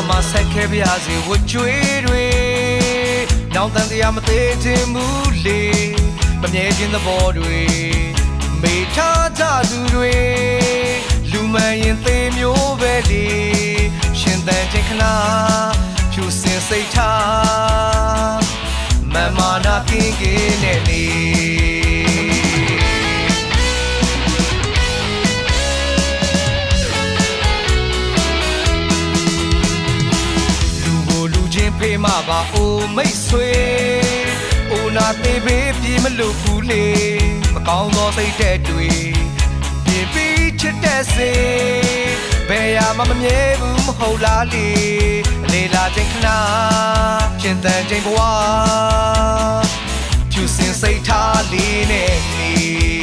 မှာဆက်ခဲ့ပြစေဝကြွေးတွေနောင်တန်တရားမသေးခြင်းမူလေမမြဲခြင်းသဘောတွေမေထားကြသူတွေလူမှန်ရင်သေးမျိုးပဲလေရှင်သန်ခြင်းခဏဖြူစင်စိတ်ထားမမနာကင်းကင်းနဲ့နေဖေးမပါအိုမိတ်ဆွေအိုနာသေးပေပြေမလို့ဘူးလေမကောင်းသောစိတ်တဲ့တွေပြင်ပြီးချစ်တဲ့စေဘယ်ရမှမမြဲဘူးမဟုတ်လားလေလေလာခြင်းခဏရှင်သန်ခြင်းဘဝဖြူစင်စိတ်ထားလေးနဲ့နေ